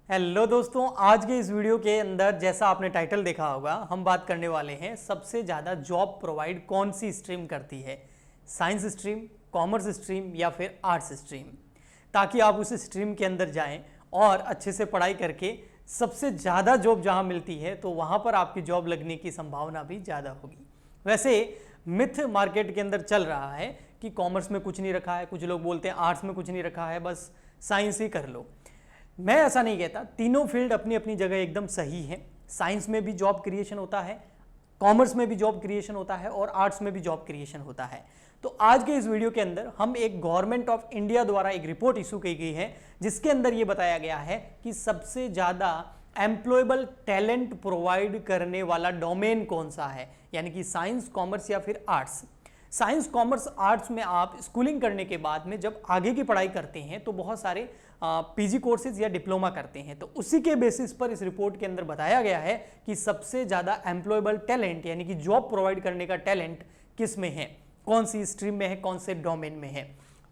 Hello दोस्तों, आज के इस वीडियो के अंदर जैसा आपने टाइटल देखा होगा, हम बात करने वाले हैं सबसे ज़्यादा जॉब प्रोवाइड कौन सी स्ट्रीम करती है, साइंस स्ट्रीम, कॉमर्स स्ट्रीम या फिर आर्ट्स स्ट्रीम, ताकि आप उस स्ट्रीम के अंदर जाएं और अच्छे से पढ़ाई करके सबसे ज़्यादा जॉब जहां मिलती है तो वहां पर आपकी जॉब लगने की संभावना भी ज़्यादा होगी। वैसे मिथ मार्केट के अंदर चल रहा है कि कॉमर्स में कुछ नहीं रखा है, कुछ लोग बोलते हैं आर्ट्स में कुछ नहीं रखा है, बस साइंस ही कर लो। मैं ऐसा नहीं कहता, तीनों फील्ड अपनी अपनी जगह एकदम सही है। साइंस में भी जॉब क्रिएशन होता है, कॉमर्स में भी जॉब क्रिएशन होता है और आर्ट्स में भी जॉब क्रिएशन होता है। तो आज के इस वीडियो के अंदर हम एक गवर्नमेंट ऑफ इंडिया द्वारा एक रिपोर्ट इशू की गई है, जिसके अंदर यह बताया गया है कि सबसे ज्यादा एम्प्लॉयबल टैलेंट प्रोवाइड करने वाला डोमेन कौन सा है, यानी कि साइंस, कॉमर्स या फिर आर्ट्स। साइंस, कॉमर्स, आर्ट्स में आप स्कूलिंग करने के बाद में जब आगे की पढ़ाई करते हैं तो बहुत सारे पीजी कोर्सेज या डिप्लोमा करते हैं, तो उसी के बेसिस पर इस रिपोर्ट के अंदर बताया गया है कि सबसे ज़्यादा एम्प्लॉयबल टैलेंट यानी कि जॉब प्रोवाइड करने का टैलेंट किस में है, कौन सी स्ट्रीम में है, कौन से डोमेन में है।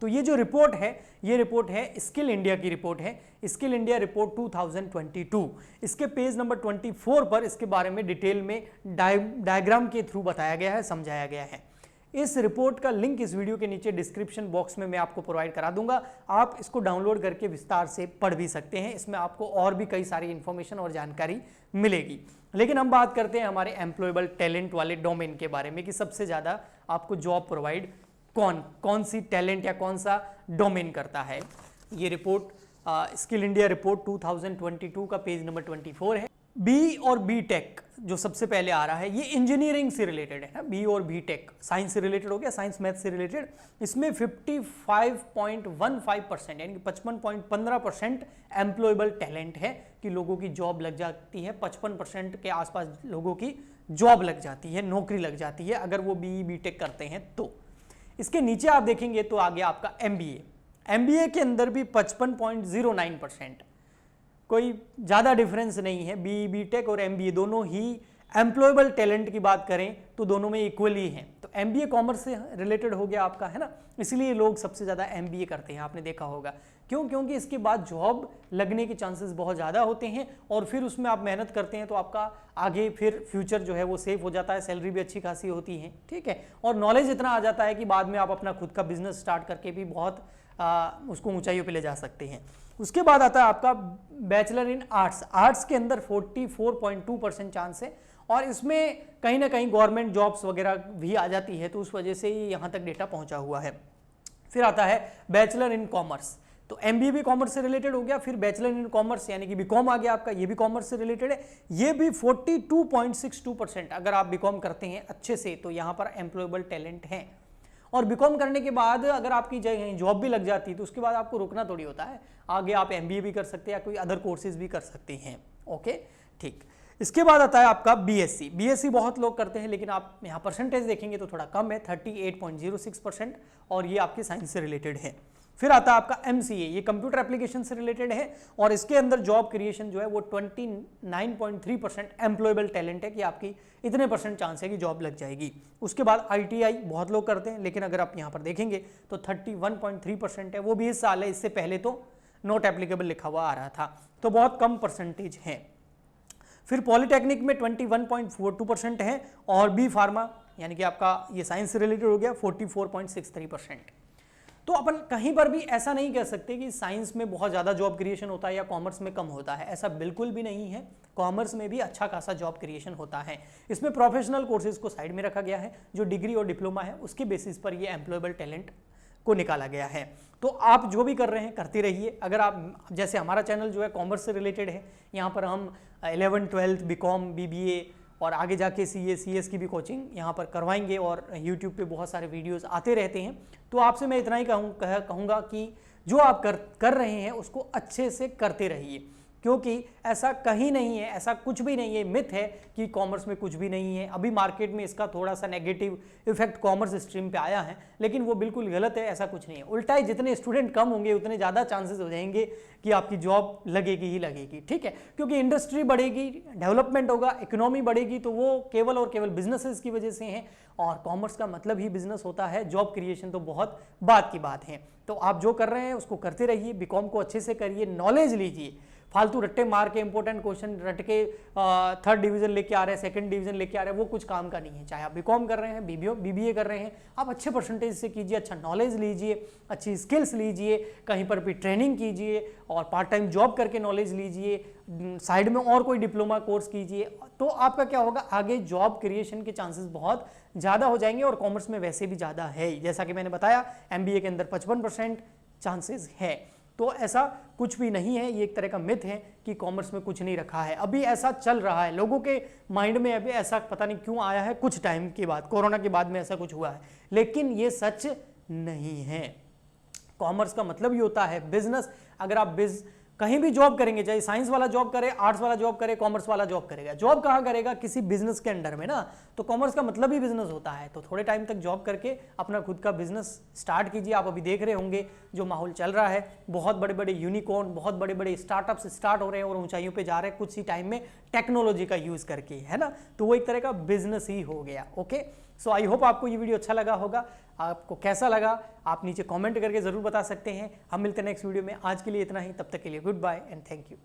तो ये जो रिपोर्ट है, ये रिपोर्ट है स्किल इंडिया की रिपोर्ट है, स्किल इंडिया रिपोर्ट 2022। इसके पेज नंबर 24 पर इसके बारे में डिटेल में डायग्राम के थ्रू बताया गया है, समझाया गया है। इस रिपोर्ट का लिंक इस वीडियो के नीचे डिस्क्रिप्शन बॉक्स में मैं आपको प्रोवाइड करा दूंगा, आप इसको डाउनलोड करके विस्तार से पढ़ भी सकते हैं। इसमें आपको और भी कई सारी इंफॉर्मेशन और जानकारी मिलेगी। लेकिन हम बात करते हैं हमारे एम्प्लॉयबल टैलेंट वाले डोमेन के बारे में कि सबसे ज़्यादा आपको जॉब प्रोवाइड कौन सी टैलेंट या कौन सा डोमेन करता है। ये रिपोर्ट स्किल इंडिया रिपोर्ट 2022 का पेज नंबर 24 है। बी और बी टेक जो सबसे पहले आ रहा है, ये इंजीनियरिंग से रिलेटेड है ना, बी और बी टेक साइंस से रिलेटेड हो गया, साइंस मैथ से रिलेटेड। इसमें 55.15% यानी कि 55.15% एम्प्लॉयबल टैलेंट है कि लोगों की जॉब लग जाती है, 55% के आसपास लोगों की जॉब लग जाती है, नौकरी लग जाती है अगर वो बी टेक करते हैं तो। इसके नीचे आप देखेंगे तो आगे आपका एमबीए के अंदर भी 55.09%, कोई ज़्यादा डिफरेंस नहीं है। बी टेक और एमबीए दोनों ही एम्प्लॉयबल टैलेंट की बात करें तो दोनों में इक्वली हैं। तो एमबीए कॉमर्स से रिलेटेड हो गया आपका, है ना, इसलिए लोग सबसे ज़्यादा एमबीए करते हैं, आपने देखा होगा। क्यों? क्योंकि इसके बाद जॉब लगने के चांसेस बहुत ज़्यादा होते हैं और फिर उसमें आप मेहनत करते हैं तो आपका आगे फिर फ्यूचर जो है वो सेफ हो जाता है, सैलरी भी अच्छी खासी होती है, ठीक है, और नॉलेज इतना आ जाता है कि बाद में आप अपना खुद का बिजनेस स्टार्ट करके भी बहुत उसको ऊंचाइयों पे ले जा सकते हैं। उसके बाद आता है आपका बैचलर इन आर्ट्स के अंदर 44.2% चांस है और इसमें कहीं ना कहीं गवर्नमेंट जॉब्स वगैरह भी आ जाती है, तो उस वजह से ही यहाँ तक डेटा पहुँचा हुआ है। फिर आता है बैचलर इन कॉमर्स, तो एमबीए भी कॉमर्स से रिलेटेड हो गया। फिर बैचलर इन कॉमर्स यानी कि बीकॉम आ गया आपका, ये भी कॉमर्स से रिलेटेड है, ये भी 42.62%। अगर आप बीकॉम करते हैं अच्छे से तो यहाँ पर एम्प्लॉयबल टैलेंट है। और बीकॉम करने के बाद अगर आपकी जॉब भी लग जाती है तो उसके बाद आपको रुकना थोड़ी होता है, आगे आप एमबीए भी कर सकते हैं या कोई अदर कोर्सेज भी कर सकते हैं। ओके, ठीक। इसके बाद आता है आपका बीएससी बहुत लोग करते हैं, लेकिन आप यहाँ परसेंटेज देखेंगे तो थोड़ा कम है, 38.06%, और ये आपके साइंस से रिलेटेड है। फिर आता है आपका एमसीए, ये कंप्यूटर एप्लीकेशन से रिलेटेड है और इसके अंदर जॉब क्रिएशन जो है वो 29.3% एम्प्लॉयबल टैलेंट है कि आपकी इतने परसेंट चांस है कि जॉब लग जाएगी। उसके बाद आईटीआई बहुत लोग करते हैं, लेकिन अगर आप यहाँ पर देखेंगे तो 31.3% है, वो भी इस साल है, इससे पहले तो नॉट एप्लीकेबल लिखा हुआ आ रहा था, तो बहुत कम परसेंटेज है। फिर पॉलिटेक्निक में 21.42% है और बी फार्मा यानी कि आपका ये साइंस से रिलेटेड हो गया 44.63%। तो अपन कहीं पर भी ऐसा नहीं कह सकते कि साइंस में बहुत ज़्यादा जॉब क्रिएशन होता है या कॉमर्स में कम होता है, ऐसा बिल्कुल भी नहीं है। कॉमर्स में भी अच्छा खासा जॉब क्रिएशन होता है। इसमें प्रोफेशनल कोर्सेज को साइड में रखा गया है, जो डिग्री और डिप्लोमा है उसके बेसिस पर ये एम्प्लॉयबल टैलेंट को निकाला गया है। तो आप जो भी कर रहे हैं करते रहिए। अगर आप जैसे हमारा चैनल जो है कॉमर्स से रिलेटेड है, यहाँ पर हम 11th 12th बीकॉम, बीबीए और आगे जाके सीएस की भी कोचिंग यहाँ पर करवाएंगे और यूट्यूब पे बहुत सारे वीडियोस आते रहते हैं। तो आपसे मैं इतना ही कहूँगा कि जो आप कर रहे हैं उसको अच्छे से करते रहिए, क्योंकि ऐसा कहीं नहीं है, ऐसा कुछ भी नहीं है, मिथ है कि कॉमर्स में कुछ भी नहीं है। अभी मार्केट में इसका थोड़ा सा नेगेटिव इफेक्ट कॉमर्स स्ट्रीम पे आया है, लेकिन वो बिल्कुल गलत है, ऐसा कुछ नहीं है। उल्टा ही जितने स्टूडेंट कम होंगे उतने ज़्यादा चांसेस हो जाएंगे कि आपकी जॉब लगेगी ही लगेगी, ठीक है, क्योंकि इंडस्ट्री बढ़ेगी, डेवलपमेंट होगा, इकोनॉमी बढ़ेगी, तो वो केवल और केवल बिजनेसेस की वजह से हैं और कॉमर्स का मतलब ही बिजनेस होता है, जॉब क्रिएशन तो बहुत बात की बात है। तो आप जो कर रहे हैं उसको करते रहिए, बीकॉम को अच्छे से करिए, नॉलेज लीजिए, फालतू रट्टे मार के इंपॉर्टेंट क्वेश्चन रट के थर्ड डिवीजन लेके आ रहे हैं, सेकंड डिवीजन लेके आ रहे हैं, वो कुछ काम का नहीं है। चाहे आप बीकॉम कर रहे हैं, बीबीए कर रहे हैं, आप अच्छे परसेंटेज से कीजिए, अच्छा नॉलेज लीजिए, अच्छी स्किल्स लीजिए, कहीं पर भी ट्रेनिंग कीजिए और पार्ट टाइम जॉब करके नॉलेज लीजिए, साइड में और कोई डिप्लोमा कोर्स कीजिए, तो आपका क्या होगा, आगे जॉब क्रिएशन के चांसेस बहुत ज़्यादा हो जाएंगे। और कॉमर्स में वैसे भी ज़्यादा है ही, जैसा कि मैंने बताया एमबीए के अंदर 55% चांसेस है। तो ऐसा कुछ भी नहीं है, ये एक तरह का मिथ है कि कॉमर्स में कुछ नहीं रखा है। अभी ऐसा चल रहा है लोगों के माइंड में, अभी ऐसा पता नहीं क्यों आया है, कुछ टाइम के बाद, कोरोना के बाद में ऐसा कुछ हुआ है, लेकिन ये सच नहीं है। कॉमर्स का मतलब ही होता है बिजनेस। अगर आप कहीं भी जॉब करेंगे, चाहे साइंस वाला जॉब करे, आर्ट्स वाला जॉब करे, कॉमर्स वाला जॉब करेगा, जॉब कहाँ करेगा, किसी बिजनेस के अंडर में ना। तो कॉमर्स का मतलब ही बिजनेस होता है। तो थोड़े टाइम तक जॉब करके अपना खुद का बिजनेस स्टार्ट कीजिए। आप अभी देख रहे होंगे जो माहौल चल रहा है, बहुत बड़े बड़े यूनिकॉर्न, बहुत बड़े बड़े स्टार्टअप्स स्टार्ट हो रहे हैं और ऊंचाइयों पे जा रहे हैं कुछ ही टाइम में टेक्नोलॉजी का यूज करके, है ना। तो वो एक तरह का बिजनेस ही हो गया। ओके, सो आई होप आपको ये वीडियो अच्छा लगा होगा। आपको कैसा लगा आप नीचे कमेंट करके जरूर बता सकते हैं। हम मिलते हैं नेक्स्ट वीडियो में। आज के लिए इतना ही, तब तक के लिए goodbye and thank you.